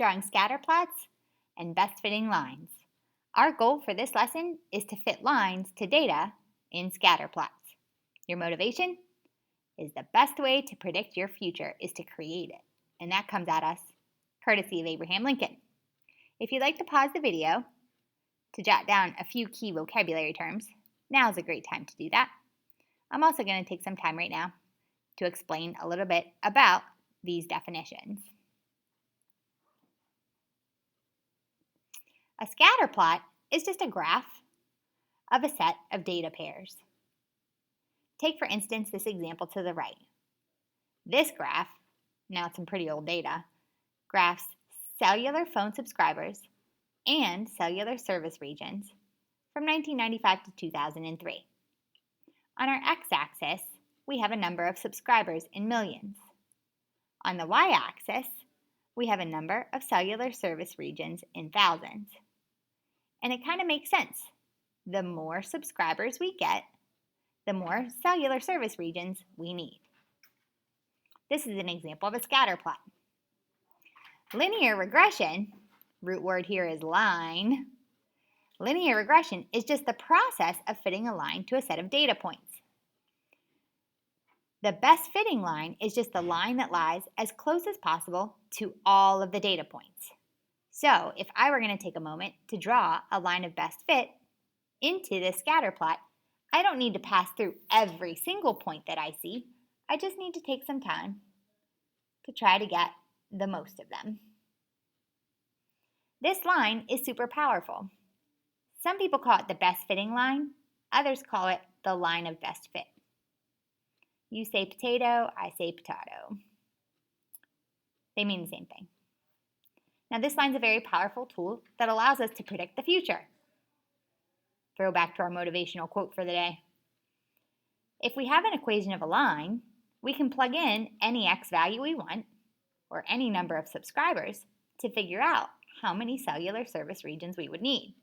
drawing scatter plots and best fitting lines. Our goal for this lesson is to fit lines to data in scatter plots. Your motivation is the best way to predict your future is to create it. And that comes at us courtesy of Abraham Lincoln. If you'd like to pause the video to jot down a few key vocabulary terms, now's a great time to do that. I'm also going to take some time right now to explain a little bit about these definitions. A scatter plot is just a graph of a set of data pairs. Take, for instance, this example to the right. This graph, now it's some pretty old data, graphs cellular phone subscribers and cellular service regions from 1995 to 2003. On our x-axis, we have a number of subscribers in millions. On the y-axis, we have a number of cellular service regions in thousands. And it kind of makes sense. The more subscribers we get, the more cellular service regions we need. This is an example of a scatter plot. Linear regression, root word here is line. Linear regression is just the process of fitting a line to a set of data points. The best fitting line is just the line that lies as close as possible to all of the data points. So if I were going to take a moment to draw a line of best fit into this scatter plot, I don't need to pass through every single point that I see. I just need to take some time to try to get the most of them. This line is super powerful. Some people call it the best fitting line. Others call it the line of best fit. You say potato, I say potato. They mean the same thing. Now this line is a very powerful tool that allows us to predict the future. Throw back to our motivational quote for the day. If we have an equation of a line, we can plug in any x value we want, or any number of subscribers, to figure out how many cellular service regions we would need.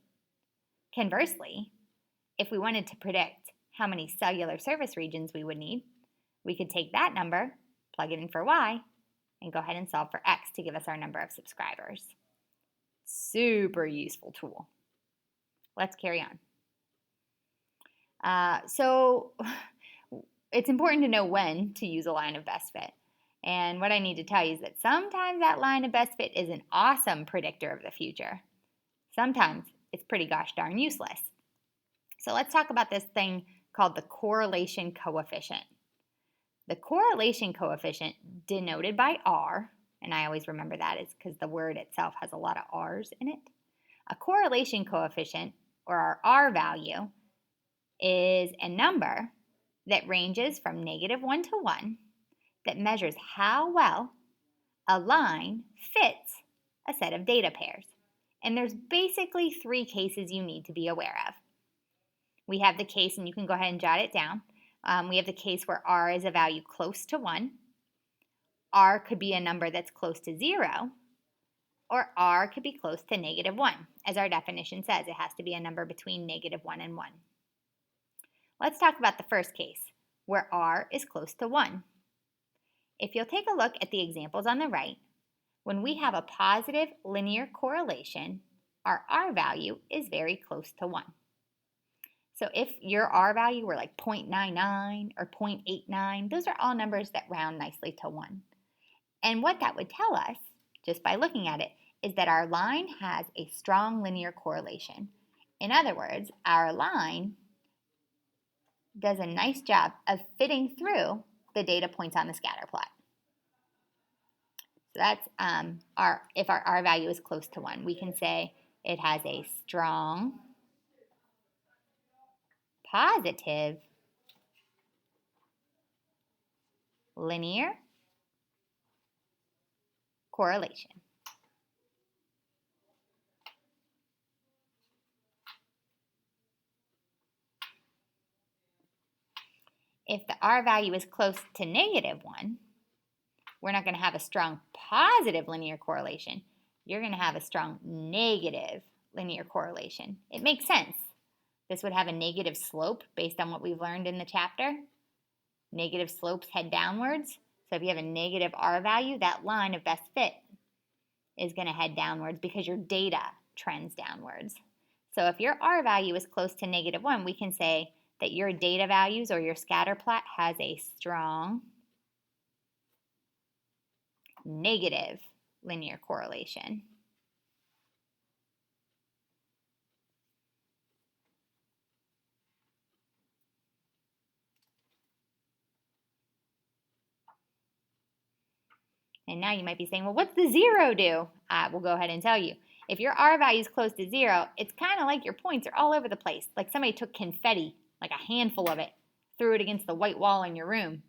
Conversely, if we wanted to predict how many cellular service regions we would need, we could take that number, plug it in for y, and go ahead and solve for x to give us our number of subscribers. Super useful tool. Let's carry on. So it's important to know when to use a line of best fit. And what I need to tell you is that sometimes that line of best fit is an awesome predictor of the future. Sometimes it's pretty gosh darn useless. So let's talk about this thing called the correlation coefficient. The correlation coefficient, denoted by R, and I always remember that is because the word itself has a lot of R's in it. A correlation coefficient, or our R value, is a number that ranges from -1 to 1 that measures how well a line fits a set of data pairs. And there's basically 3 cases you need to be aware of. We have the case, and you can go ahead and jot it down. We have the case where R is a value close to 1. R could be a number that's close to 0. Or R could be close to -1. As our definition says, it has to be a number between -1 and 1. Let's talk about the first case, where R is close to 1. If you'll take a look at the examples on the right, when we have a positive linear correlation, our R value is very close to 1. So if your R value were like 0.99 or 0.89, those are all numbers that round nicely to 1. And what that would tell us, just by looking at it, is that our line has a strong linear correlation. In other words, our line does a nice job of fitting through the data points on the scatter plot. So that's if our R value is close to 1, we can say it has a strong positive linear correlation. If the R value is close to -1, we're not going to have a strong positive linear correlation. You're going to have a strong negative linear correlation. It makes sense. This would have a negative slope based on what we've learned in the chapter. Negative slopes head downwards. So if you have a negative R value, that line of best fit is going to head downwards because your data trends downwards. So if your R value is close to -1, we can say that your data values or your scatter plot has a strong negative linear correlation. And now you might be saying, well, what's the 0 do? We'll go ahead and tell you. If your R value is close to 0, it's kind of like your points are all over the place. Like somebody took confetti, like a handful of it, threw it against the white wall in your room.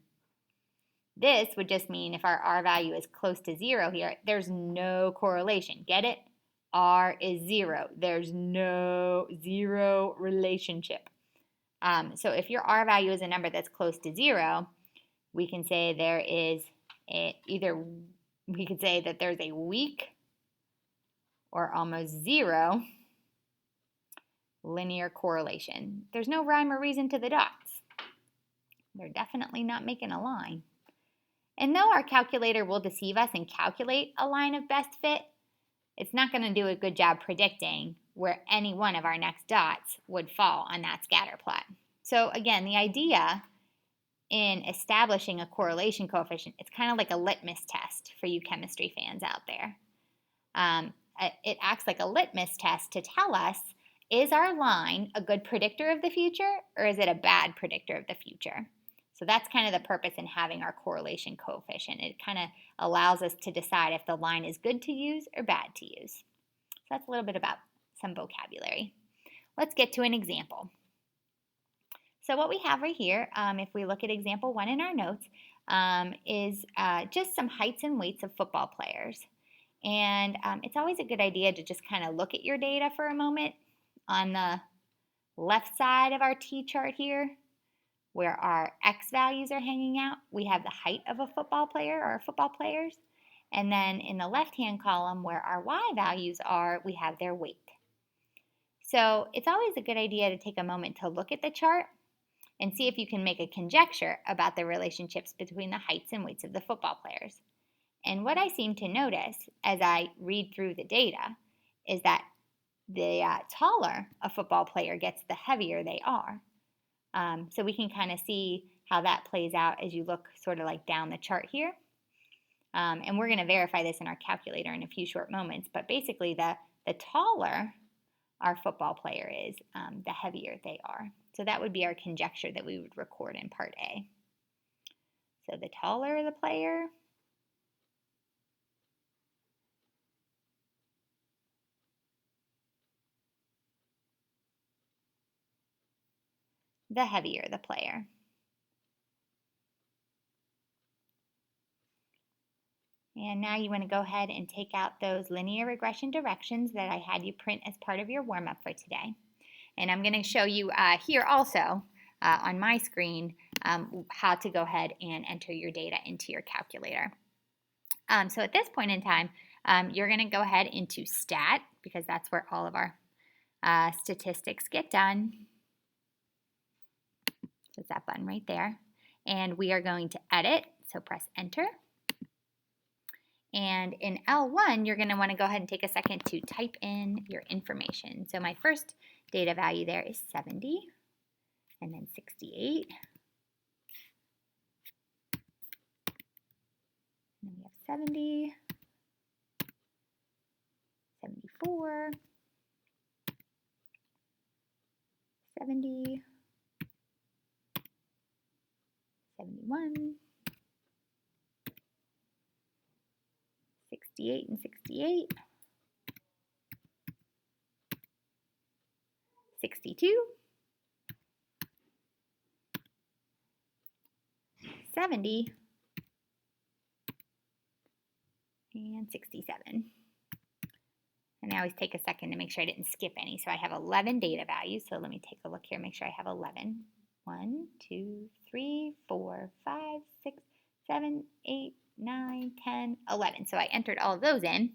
This would just mean if our R value is close to 0 here, there's no correlation. Get it? R is 0. There's no 0 relationship. So if your R value is a number that's close to 0, we can say there is we could say that there's a weak or almost 0 linear correlation. There's no rhyme or reason to the dots. They're definitely not making a line. And though our calculator will deceive us and calculate a line of best fit, it's not going to do a good job predicting where any one of our next dots would fall on that scatter plot. So again, the idea in establishing a correlation coefficient, it's kind of like a litmus test for you chemistry fans out there. It acts like a litmus test to tell us, is our line a good predictor of the future or is it a bad predictor of the future? So that's kind of the purpose in having our correlation coefficient. It kind of allows us to decide if the line is good to use or bad to use. So that's a little bit about some vocabulary. Let's get to an example. So what we have right here, if we look at example 1 in our notes, is just some heights and weights of football players. And it's always a good idea to just kind of look at your data for a moment. On the left side of our T-chart here, where our X values are hanging out, we have the height of a football player or football players. And then in the left-hand column where our Y values are, we have their weight. So it's always a good idea to take a moment to look at the chart and see if you can make a conjecture about the relationships between the heights and weights of the football players. And what I seem to notice as I read through the data is that the taller a football player gets, the heavier they are. So we can kind of see how that plays out as you look sort of like down the chart here. And we're going to verify this in our calculator in a few short moments. But basically, the taller our football player is, the heavier they are. So that would be our conjecture that we would record in part A. So the taller the player, the heavier the player. And now you want to go ahead and take out those linear regression directions that I had you print as part of your warm-up for today. And I'm going to show you here also on my screen how to go ahead and enter your data into your calculator. So at this point in time, you're going to go ahead into Stat, because that's where all of our statistics get done. So it's that button right there. And we are going to Edit, so press Enter. And in L1, you're going to want to go ahead and take a second to type in your information. So my first data value there is 70, and then 68. And then we have 70, 74, 70, 71, 68 and 68, 62, 70, and 67. And I always take a second to make sure I didn't skip any. So I have 11 data values. So let me take a look here, make sure I have 11. 1, 2, 3, 4, 5, 6, 7, 8, 9, 10, 11. So I entered all of those in.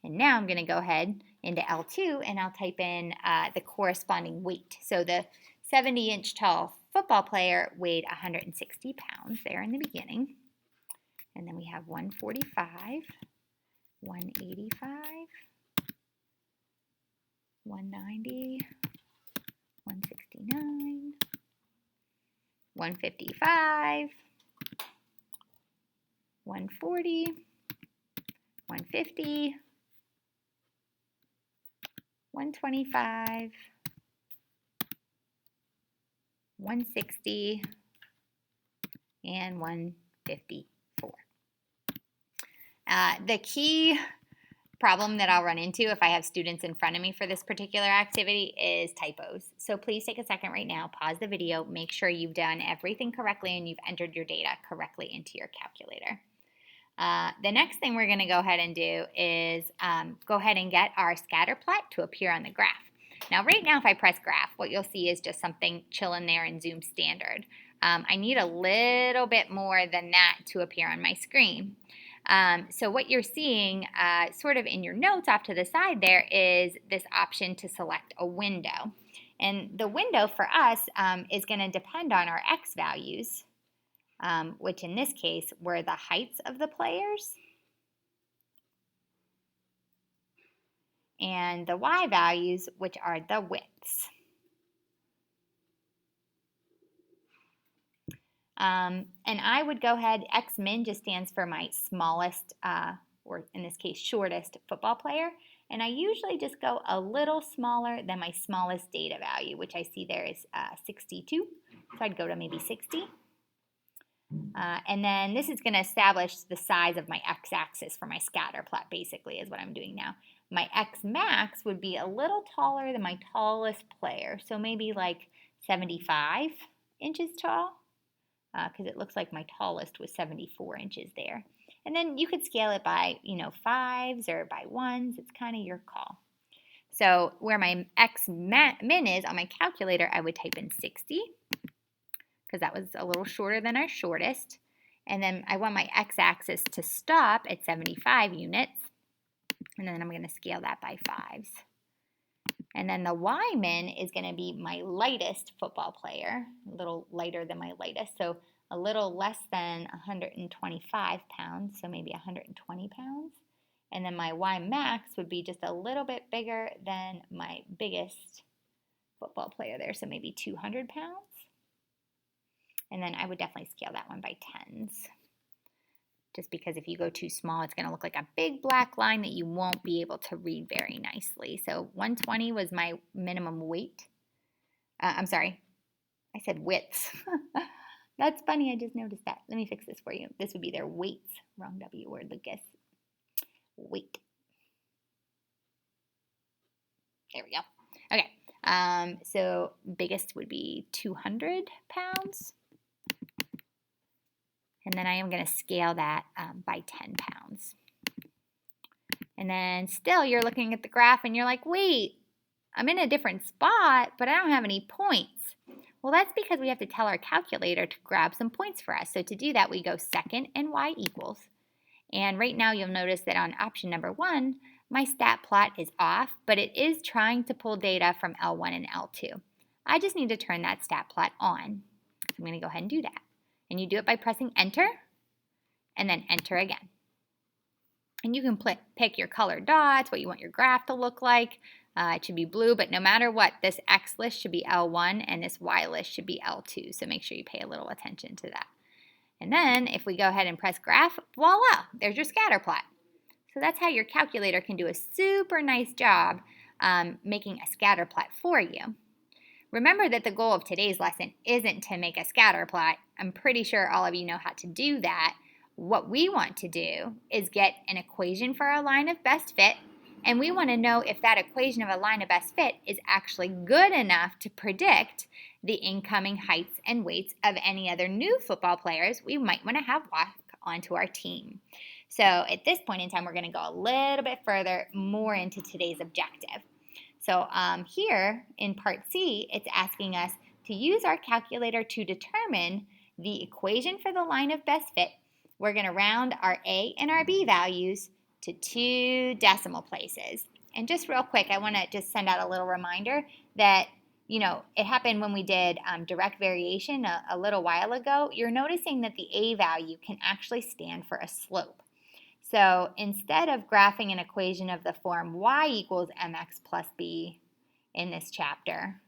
And now I'm going to go ahead into L2 and I'll type in the corresponding weight. So the 70-inch tall football player weighed 160 pounds there in the beginning. And then we have 145, 185, 190, 169, 155, 140, 150, 125, 160, and 154. The key problem that I'll run into if I have students in front of me for this particular activity is typos. So please take a second right now, pause the video, make sure you've done everything correctly and you've entered your data correctly into your calculator. The next thing we're going to go ahead and do is go ahead and get our scatter plot to appear on the graph. Now right now if I press graph, what you'll see is just something chilling there in Zoom Standard. I need a little bit more than that to appear on my screen. So what you're seeing sort of in your notes off to the side there is this option to select a window. And the window for us is going to depend on our X values, which in this case were the heights of the players, and the Y values, which are the widths. And I would go ahead, X min just stands for my smallest, or in this case, shortest football player. And I usually just go a little smaller than my smallest data value, which I see there is 62. So I'd go to maybe 60. And then this is going to establish the size of my x-axis for my scatter plot, basically, is what I'm doing now. My x max would be a little taller than my tallest player, so maybe like 75 inches tall, because it looks like my tallest was 74 inches there. And then you could scale it by, fives or by ones. It's kind of your call. So where my x min is on my calculator, I would type in 60, because that was a little shorter than our shortest. And then I want my x-axis to stop at 75 units. And then I'm going to scale that by fives. And then the Y min is going to be my lightest football player, a little lighter than my lightest, so a little less than 125 pounds, so maybe 120 pounds. And then my Y max would be just a little bit bigger than my biggest football player there, so maybe 200 pounds. And then I would definitely scale that one by tens, just because if you go too small, it's going to look like a big black line that you won't be able to read very nicely. So 120 was my minimum weight. I'm sorry, I said widths. That's funny, I just noticed that. Let me fix this for you. This would be their weights. Wrong W word, Lucas. Weight. There we go. Okay, so biggest would be 200 pounds. And then I am going to scale that by 10 pounds. And then still you're looking at the graph and you're like, wait, I'm in a different spot, but I don't have any points. Well, that's because we have to tell our calculator to grab some points for us. So to do that, we go second and Y equals. And right now you'll notice that on option number 1, my stat plot is off, but it is trying to pull data from L1 and L2. I just need to turn that stat plot on. So I'm going to go ahead and do that. And you do it by pressing enter and then enter again. And you can pick your colored dots, what you want your graph to look like. It should be blue, but no matter what, this X list should be L1 and this Y list should be L2. So make sure you pay a little attention to that. And then if we go ahead and press graph, voila, there's your scatter plot. So that's how your calculator can do a super nice job making a scatter plot for you. Remember that the goal of today's lesson isn't to make a scatter plot. I'm pretty sure all of you know how to do that. What we want to do is get an equation for our line of best fit, and we want to know if that equation of a line of best fit is actually good enough to predict the incoming heights and weights of any other new football players we might want to have walk onto our team. So at this point in time, we're going to go a little bit further, more into today's objective. So here in part C, it's asking us to use our calculator to determine the equation for the line of best fit. We're going to round our A and our B values to 2 decimal places. And just real quick, I want to just send out a little reminder that, it happened when we did direct variation a little while ago. You're noticing that the A value can actually stand for a slope. So instead of graphing an equation of the form y equals mx plus b in this chapter,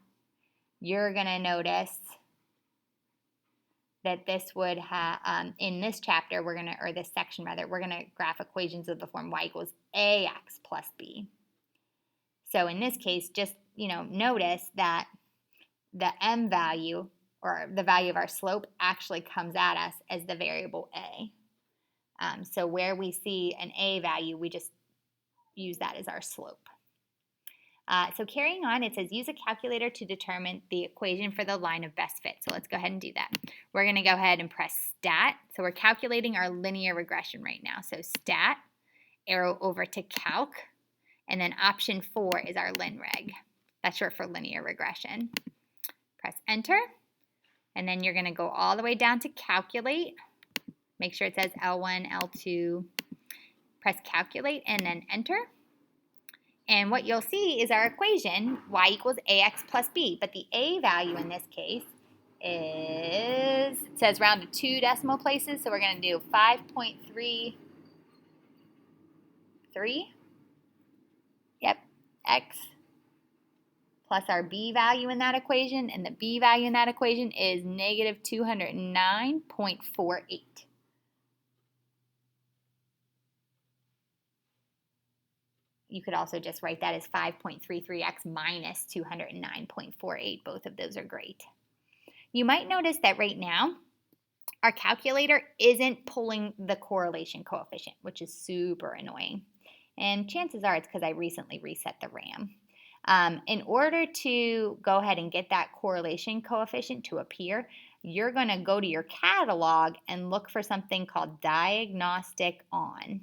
you're going to notice that this would have, in this chapter, or this section rather, we're going to graph equations of the form y equals ax plus b. So in this case, just, notice that the m value, or the value of our slope, actually comes at us as the variable a. So where we see an a value, we just use that as our slope. So carrying on, it says use a calculator to determine the equation for the line of best fit. So let's go ahead and do that. We're going to go ahead and press stat. So we're calculating our linear regression right now. So stat, arrow over to calc, and then option 4 is our linreg. That's short for linear regression. Press enter, and then you're going to go all the way down to calculate. Make sure it says L1, L2. Press calculate and then enter. And what you'll see is our equation, y equals ax plus b. But the a value in this case is, it says round to 2 decimal places, so we're going to do 5.33. Yep, x plus our b value in that equation, and the b value in that equation is negative 209.48. You could also just write that as 5.33x minus 209.48. Both of those are great. You might notice that right now, our calculator isn't pulling the correlation coefficient, which is super annoying. And chances are it's because I recently reset the RAM. In order to go ahead and get that correlation coefficient to appear, you're going to go to your catalog and look for something called Diagnostic on.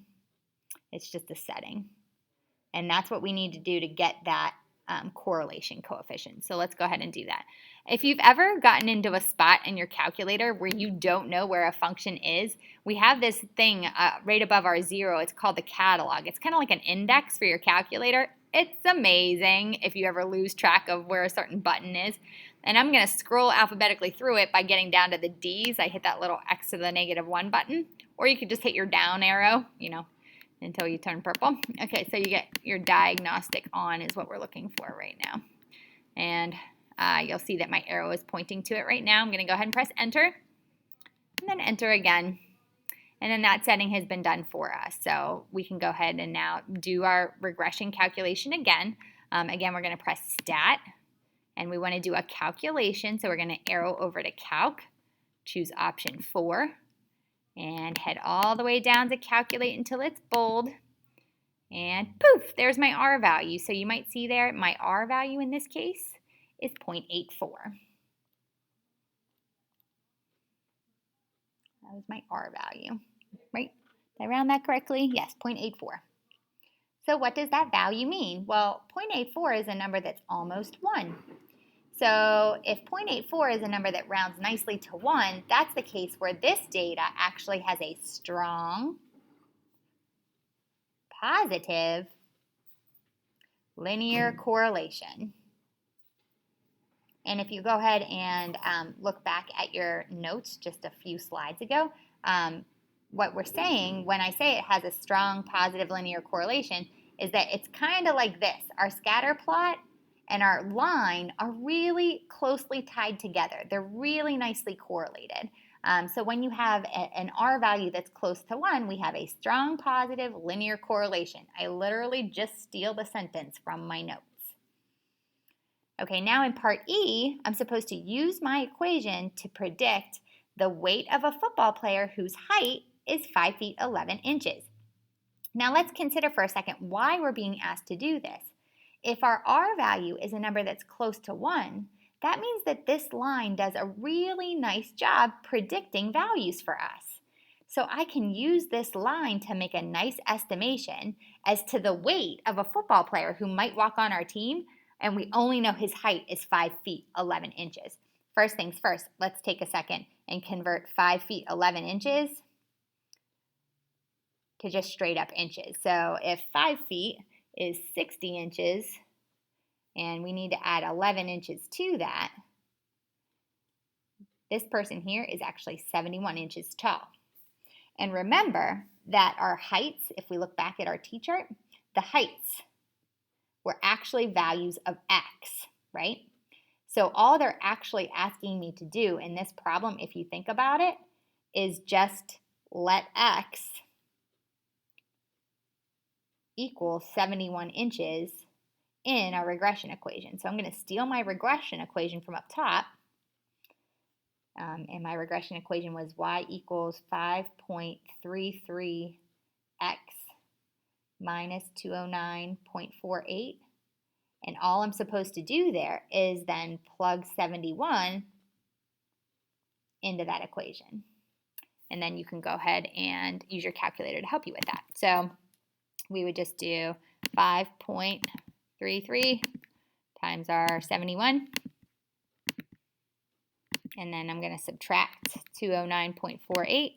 It's just a setting. And that's what we need to do to get that correlation coefficient. So let's go ahead and do that. If you've ever gotten into a spot in your calculator where you don't know where a function is, we have this thing right above our 0. It's called the catalog. It's kind of like an index for your calculator. It's amazing if you ever lose track of where a certain button is. And I'm going to scroll alphabetically through it by getting down to the D's. I hit that little x to the -1 button. Or you could just hit your down arrow, until you turn purple. Okay, so you get your diagnostic on is what we're looking for right now. And you'll see that my arrow is pointing to it right now. I'm going to go ahead and press enter, and then enter again. And then that setting has been done for us. So we can go ahead and now do our regression calculation again. Again, we're going to press stat, and we want to do a calculation. So we're going to arrow over to calc, choose option 4, and head all the way down to calculate until it's bold. And poof, there's my R value. So you might see there my R value in this case is 0.84. That was my R value, right? Did I round that correctly? Yes, 0.84. So what does that value mean? Well, 0.84 is a number that's almost 1. So if 0.84 is a number that rounds nicely to 1, that's the case where this data actually has a strong, positive, linear correlation. And if you go ahead and look back at your notes just a few slides ago, what we're saying when I say it has a strong, positive, linear correlation is that it's kind of like this. Our scatter plot and our line are really closely tied together. They're really nicely correlated. So when you have an R value that's close to 1, we have a strong positive linear correlation. I literally just steal the sentence from my notes. Okay, now in part E, I'm supposed to use my equation to predict the weight of a football player whose height is 5 feet 11 inches. Now let's consider for a second why we're being asked to do this. If our R value is a number that's close to 1, that means that this line does a really nice job predicting values for us. So I can use this line to make a nice estimation as to the weight of a football player who might walk on our team, and we only know his height is 5 feet 11 inches. First things first, let's take a second and convert 5 feet 11 inches to just straight up inches. So if 5 feet is 60 inches, and we need to add 11 inches to that, this person here is actually 71 inches tall. And remember, that our heights, if we look back at our t-chart, the heights were actually values of x, right? So all they're actually asking me to do in this problem, if you think about it, is just let x equal 71 inches in a regression equation. So I'm going to steal my regression equation from up top. And my regression equation was y equals 5.33x minus 209.48. And all I'm supposed to do there is then plug 71 into that equation. And then you can go ahead and use your calculator to help you with that. So we would just do 5.33 times our 71. And then I'm going to subtract 209.48.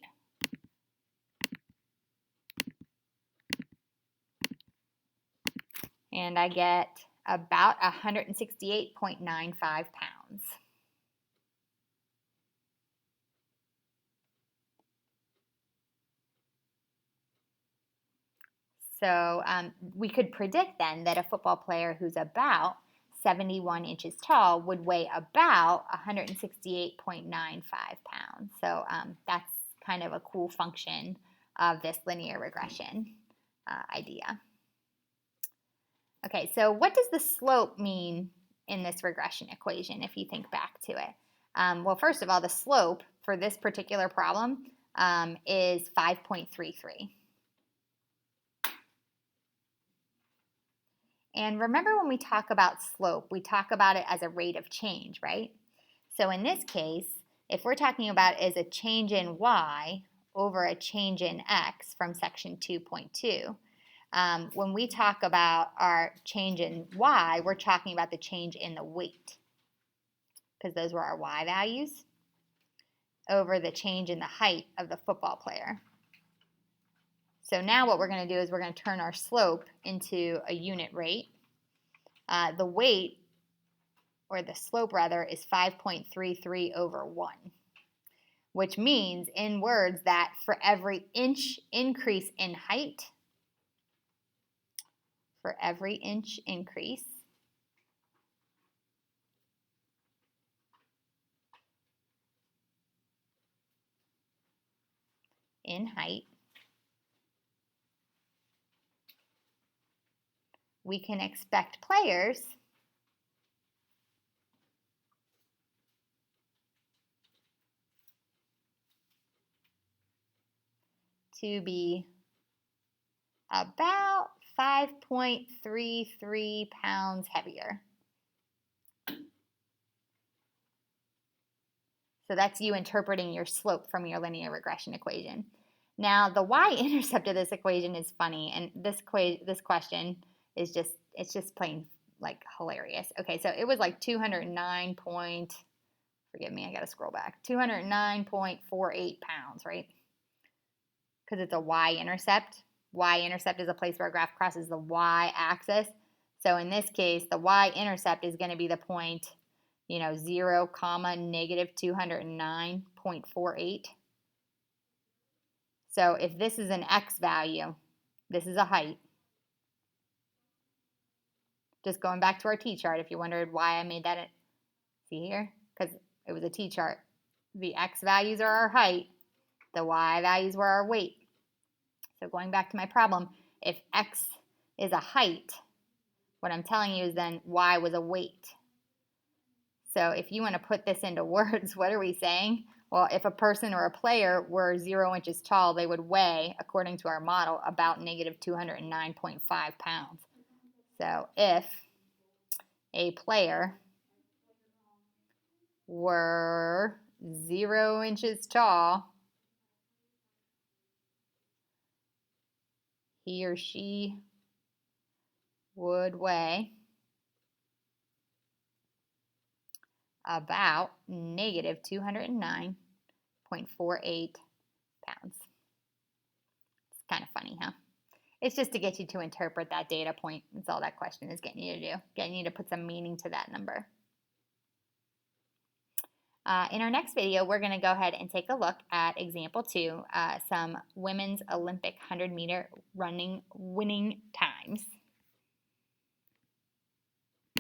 And I get about 168.95 pounds. So we could predict then that a football player who's about 71 inches tall would weigh about 168.95 pounds. So that's kind of a cool function of this linear regression idea. Okay, so what does the slope mean in this regression equation if you think back to it? Well, first of all, the slope for this particular problem is 5.33. And remember when we talk about slope, we talk about it as a rate of change, right? So in this case, if we're talking about is a change in y over a change in x from section 2.2, when we talk about our change in y, we're talking about the change in the weight, because those were our y values, over the change in the height of the football player. So now what we're going to do is we're going to turn our slope into a unit rate. The weight, or the slope rather, is 5.33 over 1, which means in words that for every inch increase in height, for every inch increase in height, we can expect players to be about 5.33 pounds heavier. So that's you interpreting your slope from your linear regression equation. Now, the y-intercept of this equation is funny, and this question is just plain like hilarious. Okay, so it was like 209 point, forgive me, I gotta scroll back, 209.48 pounds, right? Because it's a y-intercept. Y-intercept is a place where a graph crosses the y-axis. So in this case, the y-intercept is going to be the point, 0, negative 209.48. So if this is an x value, this is a height. Just going back to our t-chart, if you wondered why I made that, see here? Because it was a t-chart. The x values are our height. The y values were our weight. So going back to my problem, if x is a height, what I'm telling you is then y was a weight. So if you want to put this into words, what are we saying? Well, if a person or a player were 0 inches tall, they would weigh, according to our model, about negative 209.5 pounds. So if a player were 0 inches tall, he or she would weigh about negative 209.48 pounds. It's kind of funny, huh? It's just to get you to interpret that data point. That's all that question is getting you to do, getting you to put some meaning to that number. In our next video, we're going to go ahead and take a look at example 2, some women's Olympic 100-meter running winning times.